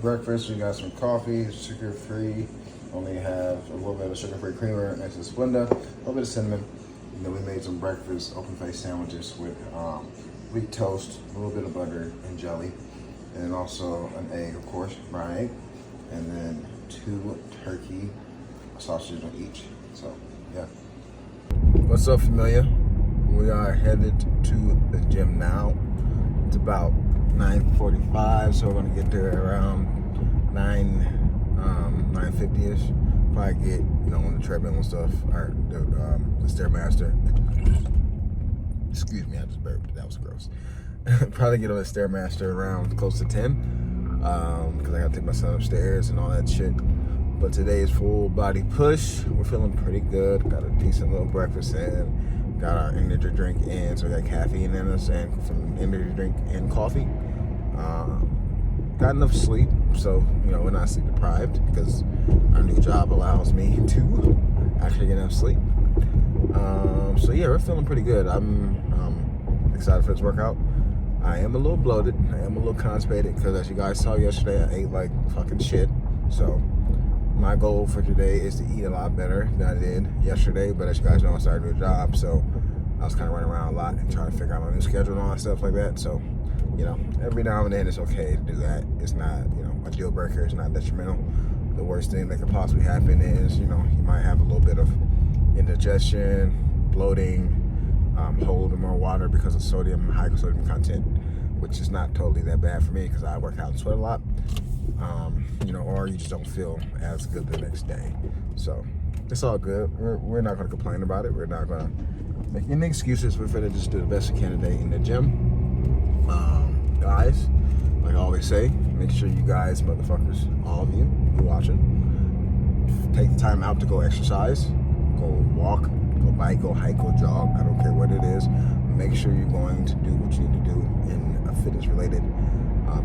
breakfast. We got some coffee, sugar-free. Only have a little bit of sugar-free creamer next to Splenda, a little bit of cinnamon. And then we made some breakfast open-faced sandwiches with wheat toast, a little bit of butter and jelly, and also an egg, of course, brown egg, and then 2 turkey sausages on each. So, yeah. What's up, familia? We are headed to the gym now. It's about 9:45, so we're gonna get there around 9:50ish. Probably get, on the treadmill and stuff, or the Stairmaster. Excuse me, I just burped. That was gross. Probably get on the Stairmaster around close to 10, because I gotta take my son upstairs and all that shit. But today is full body push. We're feeling pretty good. Got a decent little breakfast in. Got our energy drink in, so we got caffeine in us, and from energy drink and coffee. Got enough sleep, so we're not sleep deprived because our new job allows me to actually get enough sleep. So yeah, we're feeling pretty good. I'm excited for this workout. I am a little bloated. I am a little constipated because, as you guys saw yesterday, I ate like fucking shit. So my goal for today is to eat a lot better than I did yesterday. But as you guys know, I started a new job, so I was kind of running around a lot and trying to figure out my new schedule and all that stuff like that. So, every now and then it's okay to do that. It's not, a deal breaker. It's not detrimental. The worst thing that could possibly happen is, you might have a little bit of indigestion, bloating, hold a little bit more water because of high sodium content, which is not totally that bad for me because I work out and sweat a lot. Or you just don't feel as good the next day. So it's all good. We're not going to complain about it. We're not going to make any excuses. We're going to just do the best we can today in the gym. Guys, like I always say, make sure you guys, motherfuckers, all of you who are watching, take the time out to go exercise, go walk, go bike, go hike, go jog. I don't care what it is. Make sure you're going to do what you need to do in a fitness-related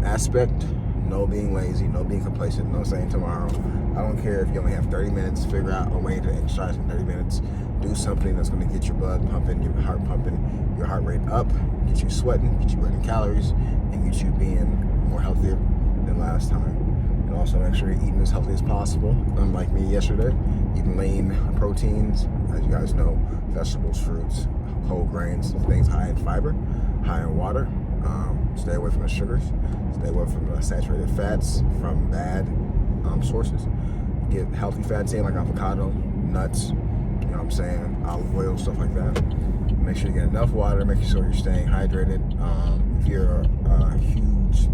aspect. No being lazy, no being complacent, no saying tomorrow. I don't care if you only have 30 minutes, figure out a way to exercise in 30 minutes. Do something that's going to get your blood pumping, your heart pumping, your heart rate up, get you sweating, get you burning calories, and get you being more healthier than last time. And also make sure you're eating as healthy as possible. Unlike me yesterday, eating lean proteins, as you guys know, vegetables, fruits, whole grains, things high in fiber, high in water. Stay away from the sugars. Stay away from the saturated fats from bad sources. Get healthy fats in like avocado, nuts, olive oil, stuff like that. Make sure you get enough water. Make sure you're staying hydrated. If you're a huge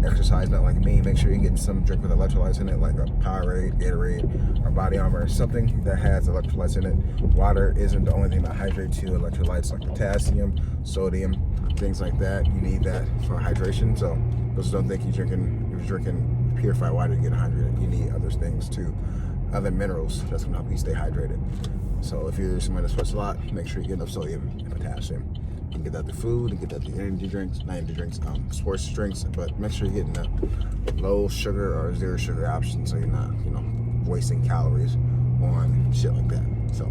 exercise nut like me, make sure you get some drink with electrolytes in it, like a Powerade, Gatorade, or Body Armor, something that has electrolytes in it. Water isn't the only thing that hydrates you. Electrolytes like potassium, sodium, things like that. You need that for hydration. So those don't think you're drinking purified water to get hydrated. You need other things too, other minerals that's gonna help you stay hydrated. So if you're someone that sweats a lot, make sure you get enough sodium and potassium. You can get that through food, and get that through sports drinks, but make sure you're getting the low sugar or zero sugar option so you're not, wasting calories on shit like that. So,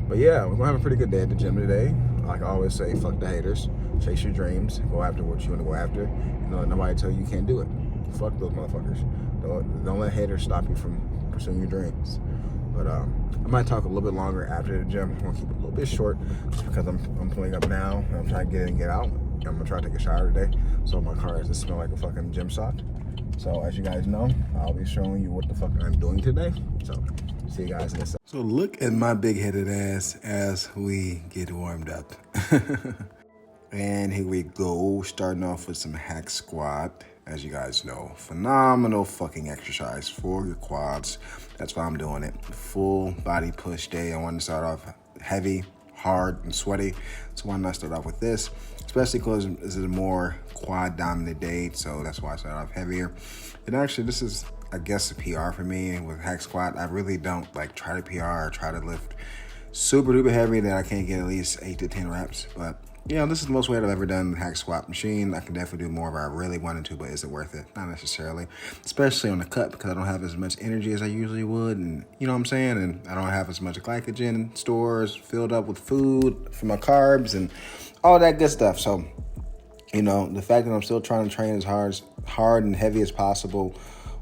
but yeah, we're gonna have a pretty good day at the gym today. Like I always say, fuck the haters, chase your dreams, go after what you want to go after. Let nobody tell you can't do it. Fuck those motherfuckers. Don't let haters stop you from pursuing your dreams. But I might talk a little bit longer after the gym. I'm gonna keep it a little bit short just because I'm pulling up now and I'm trying to get in and get out. I'm gonna try to take a shower today, so my car doesn't smell like a fucking gym sock. So as you guys know, I'll be showing you what the fuck I'm doing today. So see you guys in a second. So look at my big-headed ass as we get warmed up. And here we go, starting off with some hack squat. As you guys know, phenomenal fucking exercise for your quads. That's why I'm doing it. Full body push day. I want to start off heavy, hard, and sweaty. So why not start off with this? Especially because this is a more quad dominant day. So that's why I start off heavier. And actually, this is, I guess, a PR for me with hack squat. I really don't try to PR or try to lift super duper heavy that I can't get at least 8 to 10 reps. But this is the most weight I've ever done with hack squat machine. I can definitely do more if I really wanted to, but is it worth it? Not necessarily, especially on the cut because I don't have as much energy as I usually would, and you know what I'm saying? And I don't have as much glycogen stores filled up with food for my carbs and all that good stuff. So, the fact that I'm still trying to train as hard and heavy as possible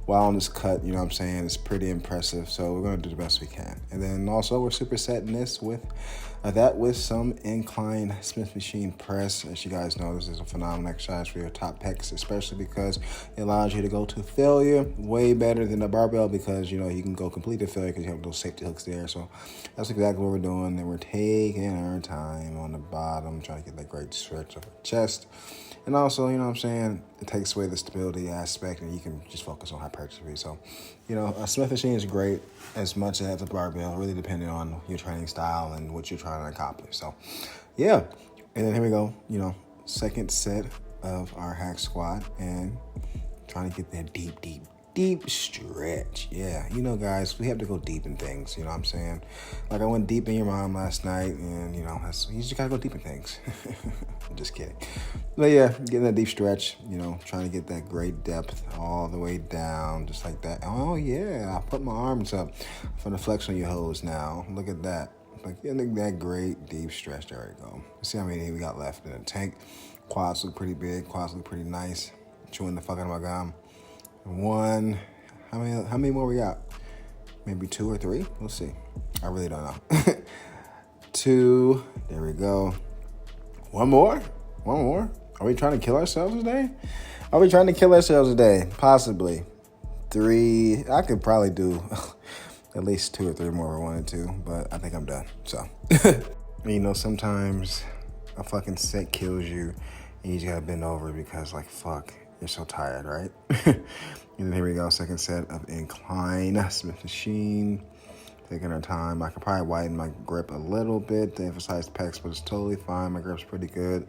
while on this cut, you know what I'm saying? It's pretty impressive. So we're going to do the best we can. And then also we're supersetting this with some incline Smith machine press. As you guys know, this is a phenomenal exercise for your top pecs, especially because it allows you to go to failure way better than the barbell, because, you know, you can go complete to failure because you have those safety hooks there. So that's exactly what we're doing. And we're taking our time on the bottom, trying to get that great stretch of the chest. And also, you know what I'm saying, it takes away the stability aspect and you can just focus on hypertrophy. So, you know, a Smith machine is great as much as a barbell, really depending on your training style and what you're trying to accomplish. So, yeah. And then here we go, you know, second set of our hack squat and trying to get that deep stretch. Yeah, you know, guys, we have to go deep in things, you know what I'm saying? Like I went deep in your mom last night, and, you know, you just gotta go deep in things. I'm just kidding. But yeah, getting that deep stretch, you know, trying to get that great depth all the way down, just like that. Oh, yeah, I put my arms up for the flex on your hose now. Look at that. Like, getting that great deep stretch. There we go. Let's see how many we got left in the tank. Quads look pretty big. Quads look pretty nice. Chewing the fuck out of my gum. One, how many more we got? Maybe 2 or 3? We'll see. I really don't know. 2, there we go. One more. Are we trying to kill ourselves today? Possibly. 3, I could probably do at least 2 or 3 more if I wanted to, but I think I'm done, so. You know, sometimes a fucking set kills you and you just gotta bend over because, like, fuck. You're so tired, right? And here we go, second set of incline Smith machine. Taking our time. I could probably widen my grip a little bit to emphasize pecs, but it's totally fine. My grip's pretty good.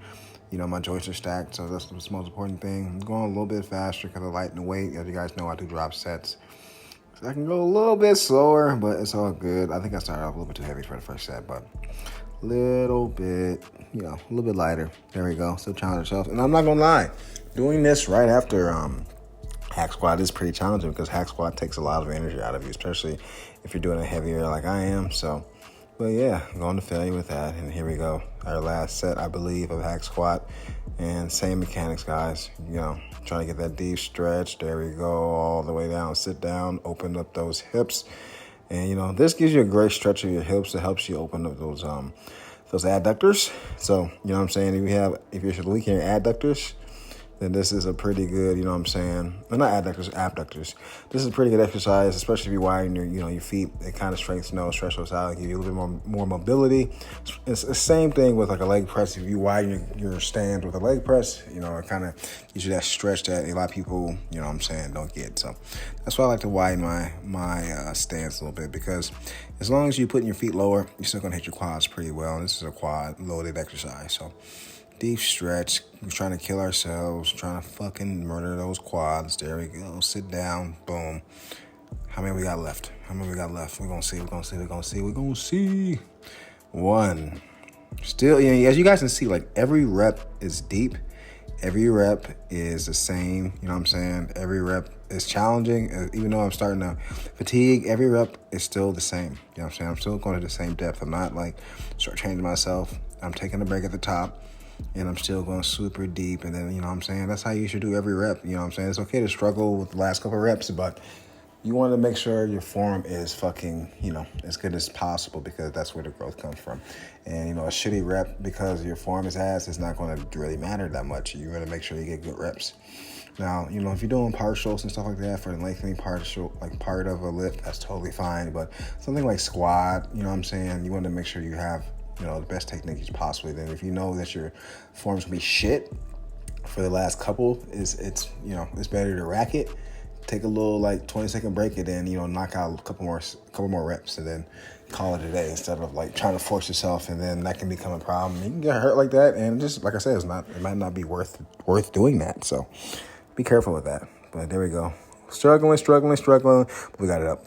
You know, my joints are stacked, so that's the most important thing. I'm going a little bit faster because I lighten the weight. As you guys know, I do drop sets. So I can go a little bit slower, but it's all good. I think I started off a little bit too heavy for the first set, but a little bit, you know, a little bit lighter. There we go. Still challenge yourself. And I'm not going to lie. Doing this right after hack squat is pretty challenging because hack squat takes a lot of energy out of you, especially if you're doing it heavier like I am. So, but yeah, going to failure with that. And here we go. Our last set, I believe, of hack squat. And same mechanics, guys. You know, trying to get that deep stretch. There we go. All the way down. Sit down. Open up those hips. And, you know, this gives you a great stretch of your hips. It helps you open up those adductors. So, you know what I'm saying? If you're weak in your adductors, then this is a pretty good, you know what I'm saying? Well, not adductors, abductors. This is a pretty good exercise, especially if you widen your feet. It kind of strengthens those, stretch those out, give you a little bit more mobility. It's the same thing with like a leg press. If you widen your stance with a leg press, you know, it kind of gives you that stretch that a lot of people, you know what I'm saying, don't get. So that's why I like to widen my stance a little bit, because as long as you're putting your feet lower, you're still going to hit your quads pretty well. And this is a quad loaded exercise. So deep stretch. We're trying to kill ourselves, trying to fucking murder those quads. There we go. Sit down. Boom. How many we got left? We're going to see. 1. Still, you know, as you guys can see, like every rep is deep. Every rep is the same. You know what I'm saying? Every rep is challenging. Even though I'm starting to fatigue, every rep is still the same. You know what I'm saying? I'm still going to the same depth. I'm not like start changing myself. I'm taking a break at the top. And I'm still going super deep. And then, you know what I'm saying? That's how you should do every rep. You know what I'm saying? It's okay to struggle with the last couple of reps, but you want to make sure your form is fucking, you know, as good as possible, because that's where the growth comes from. And, you know, a shitty rep because your form is ass is not going to really matter that much. You're going to make sure you get good reps. Now, you know, if you're doing partials and stuff like that for the lengthening partial, like part of a lift, that's totally fine. But something like squat, you know what I'm saying? You want to make sure you have, you know, the best techniques possibly. Then if you know that your form's gonna be shit for the last couple, it's you know, it's better to rack it, take a little like 20-second break, and then, you know, knock out a couple more reps and then call it a day, instead of like trying to force yourself, and then that can become a problem. You can get hurt like that, and just like I said, it might not be worth doing that. So be careful with that. But there we go. Struggling, but we got it up.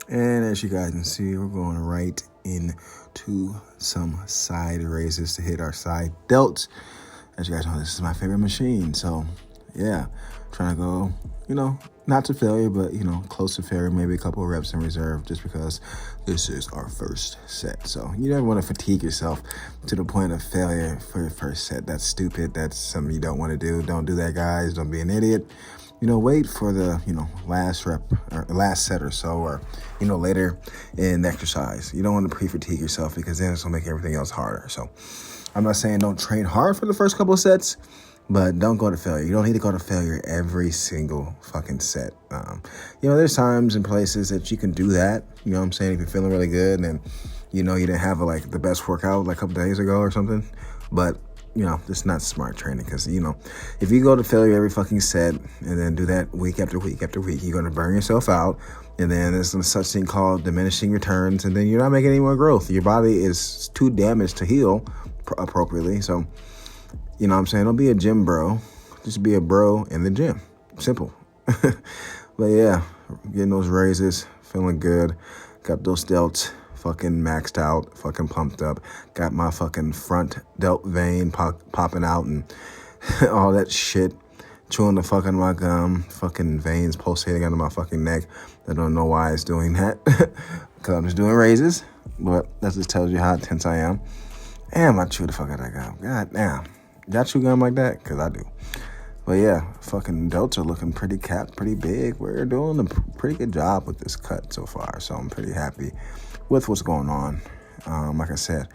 And as you guys can see, we're going right into some side raises to hit our side delts. As you guys know, this is my favorite machine. So, yeah, trying to go, you know, not to failure, but, you know, close to failure, maybe a couple of reps in reserve, just because this is our first set. So you never want to fatigue yourself to the point of failure for your first set. That's stupid. That's something you don't want to do. Don't do that, guys. Don't be an idiot. wait for the, last rep or last set or so, or, later in the exercise. You don't want to pre-fatigue yourself because then it's going to make everything else harder. So I'm not saying don't train hard for the first couple of sets, but don't go to failure. You don't need to go to failure every single fucking set. There's times and places that you can do that. You know what I'm saying? If you're feeling really good and, you didn't have the best workout like a couple days ago or something. But, it's not smart training because, if you go to failure every fucking set and then do that week after week after week, you're going to burn yourself out. And then there's such thing called diminishing returns. And then you're not making any more growth. Your body is too damaged to heal appropriately. So, you know what I'm saying? Don't be a gym bro. Just be a bro in the gym. Simple. But yeah, getting those raises, feeling good. Got those delts fucking maxed out, fucking pumped up. Got my fucking front delt vein popping out and all that shit. Chewing the fucking my gum. Fucking veins pulsating under my fucking neck. I don't know why it's doing that. Because I'm just doing raises. But that just tells you how intense I am. Damn, I chewed the fuck out of that gum. God damn. Y'all chew gum like that? Because I do. But yeah, fucking delts are looking pretty capped, pretty big. We're doing a pretty good job with this cut so far. So I'm pretty happy with what's going on. Like I said,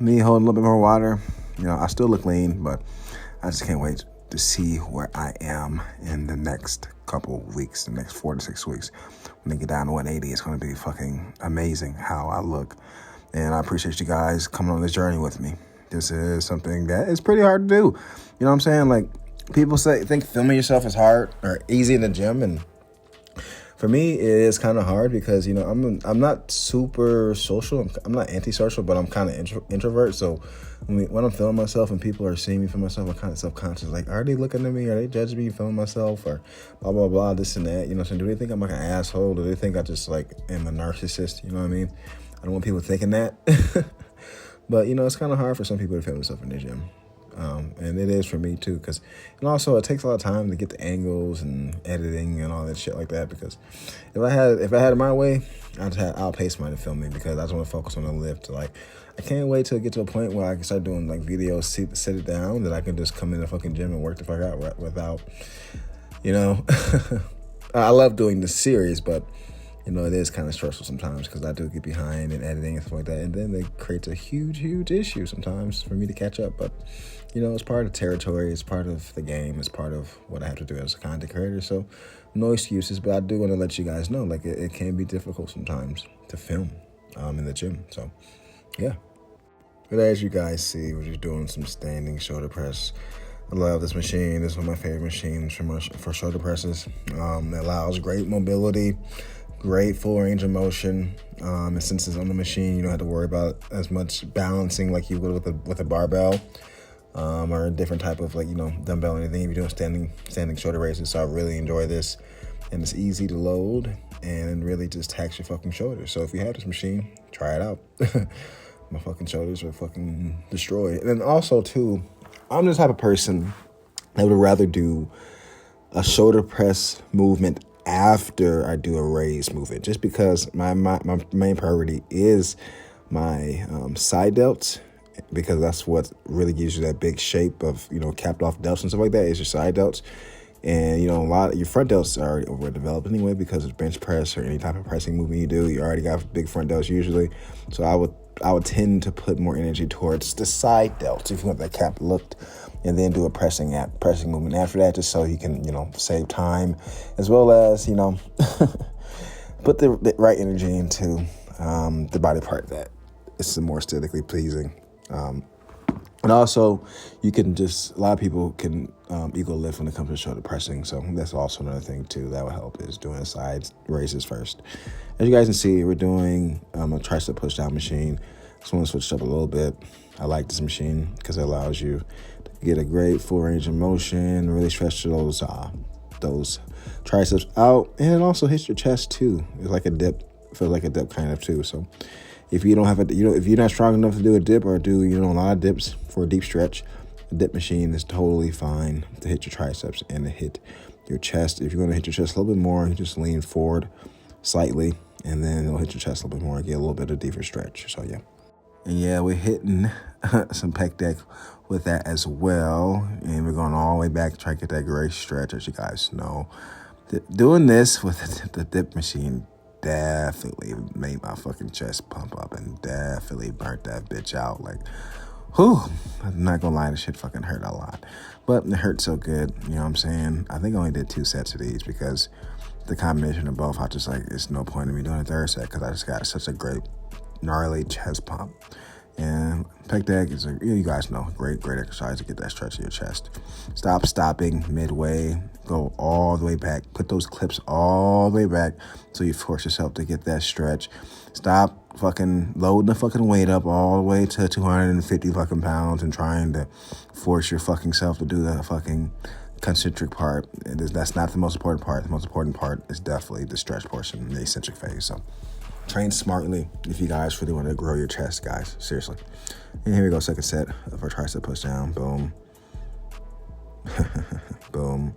me holding a little bit more water. I still look lean, but I just can't wait to see where I am in the next couple weeks, the next 4 to 6 weeks. When they get down to 180, it's going to be fucking amazing how I look. And I appreciate you guys coming on this journey with me. This is something that is pretty hard to do. You know what I'm saying? Like, people think filming yourself is hard or easy in the gym, and for me, it is kind of hard because, I'm not super social. I'm not antisocial, but I'm kind of introvert. So when I'm filming myself and people are seeing me film myself, I'm kind of self-conscious. Like, are they looking at me? Are they judging me filming myself? Or blah, blah, blah, this and that. So do they think I'm like an asshole? Do they think I just am a narcissist? You know what I mean? I don't want people thinking that. But, it's kind of hard for some people to film themselves in the gym. And it is for me too, and also it takes a lot of time to get the angles and editing and all that shit like that. Because if I had it my way, I'll pay somebody to film me because I just want to focus on the lift. I can't wait till I get to a point where I can start doing videos, sit it down, that I can just come in the fucking gym and work the fuck out without, I love doing the series, but it is kind of stressful sometimes because I do get behind in editing and stuff like that. And then it creates a huge, huge issue sometimes for me to catch up. But, it's part of the territory. It's part of the game. It's part of what I have to do as a content creator. So no excuses. But I do want to let you guys know, it can be difficult sometimes to film in the gym. So, yeah. But as you guys see, we're just doing some standing shoulder press. I love this machine. This is one of my favorite machines for shoulder presses. It allows great mobility. Great full range of motion, and since it's on the machine, you don't have to worry about as much balancing like you would with a barbell, or a different type of dumbbell or anything if you're doing standing shoulder raises. So I really enjoy this, and it's easy to load and really just tax your fucking shoulders. So if you have this machine, try it out. My fucking shoulders are fucking destroyed. And then also too, I'm the type of person that would rather do a shoulder press movement after I do a raise movement, just because my main priority is my side delts, because that's what really gives you that big shape of capped off delts and stuff like that, is your side delts. And a lot of your front delts are already overdeveloped anyway because of bench press or any type of pressing movement you do. You already got big front delts usually, so I would tend to put more energy towards the side delts if you want that cap looked, and then do a pressing movement after that, just so you can, save time, as well as, put the right energy into the body part that is more aesthetically pleasing. And also, you can a lot of people can ego lift when it comes to shoulder pressing, so that's also another thing too that will help, is doing side raises first. As you guys can see, we're doing a tricep push down machine. Just want to switch up a little bit. I like this machine because it allows you to get a great full range of motion, really stretch those triceps out, and it also hits your chest too. It's like a dip, feels like a dip kind of too. So if you don't have if you're not strong enough to do a dip or do a lot of dips for a deep stretch, a dip machine is totally fine to hit your triceps and to hit your chest. If you want to hit your chest a little bit more, you just lean forward slightly, and then it'll hit your chest a little bit more and get a little bit of deeper stretch. So yeah. And yeah, we're hitting some pec deck with that as well. And we're going all the way back to try to get that great stretch, as you guys know. Doing this with the dip machine definitely made my fucking chest pump up and definitely burnt that bitch out. Like, whew, I'm not gonna lie, the shit fucking hurt a lot. But it hurt so good, you know what I'm saying? I think I only did 2 sets of these because the combination of both, I just like, it's no point in me doing a third set because I just got such a great, gnarly chest pump. And pec deck is you guys know, great exercise to get that stretch in your chest. Stop stopping midway, go all the way back. Put those clips all the way back so you force yourself to get that stretch. Stop fucking loading the fucking weight up all the way to 250 fucking pounds and trying to force your fucking self to do the fucking concentric part. That's not the most important part. The most important part is definitely the stretch portion, the eccentric phase. So train smartly if you guys really want to grow your chest, guys. Seriously. And here we go, second set of our tricep push down. Boom. Boom.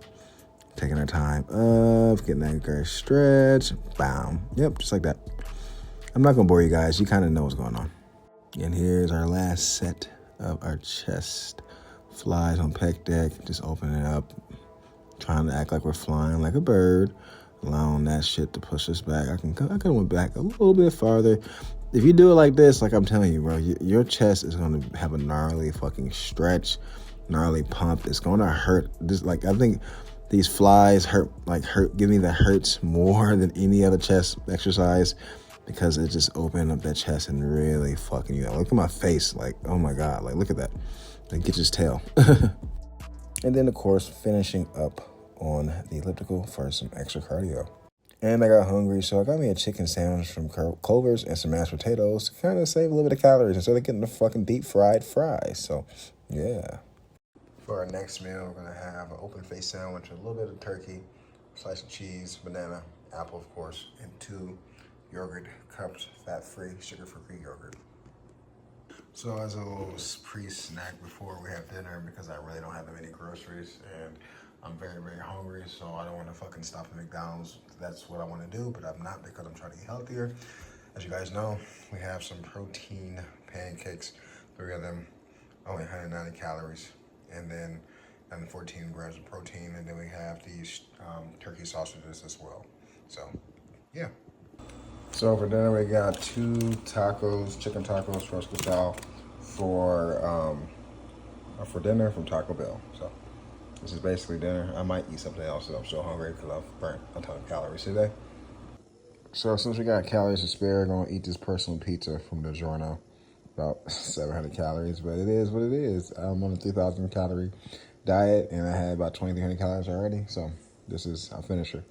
Taking our time up, getting that great stretch. Bam. Yep, just like that. I'm not going to bore you guys. You kind of know what's going on. And here's our last set of our chest flies on pec deck. Just opening it up. Trying to act like we're flying like a bird. Allowing that shit to push us back. I could have went back a little bit farther. If you do it like this, like I'm telling you, bro, your chest is going to have a gnarly fucking stretch, gnarly pump. It's going to hurt. This, like, I think these flies give me the hurts more than any other chest exercise because it just opened up that chest and really fucking you up. Look at my face. Like, oh my God. Like, look at that. Like, get his tail. And then, of course, finishing up on the elliptical for some extra cardio. And I got hungry, so I got me a chicken sandwich from Culver's and some mashed potatoes to kind of save a little bit of calories instead of getting the fucking deep fried fries. So, yeah. For our next meal, we're going to have an open face sandwich with a little bit of turkey, slice of cheese, banana, apple, of course, and 2 yogurt cups, fat-free, sugar-free yogurt. So as a little pre-snack before we have dinner, because I really don't have that many groceries and I'm very, very hungry, so I don't want to fucking stop at McDonald's. That's what I want to do, but I'm not because I'm trying to eat healthier. As you guys know, we have some protein pancakes, 3 of them, only 190 calories, and then 14 grams of protein, and then we have these turkey sausages as well. So, yeah. So for dinner, we got 2 tacos, chicken tacos, fresco style, for dinner from Taco Bell. So this is basically dinner. I might eat something else if I'm so hungry because I've burnt a ton of calories today. So since we got calories to spare, I'm gonna eat this personal pizza from DiGiorno. About 700 calories, but it is what it is. I'm on a 3,000 calorie diet and I had about 2,300 calories already. So this is our finisher.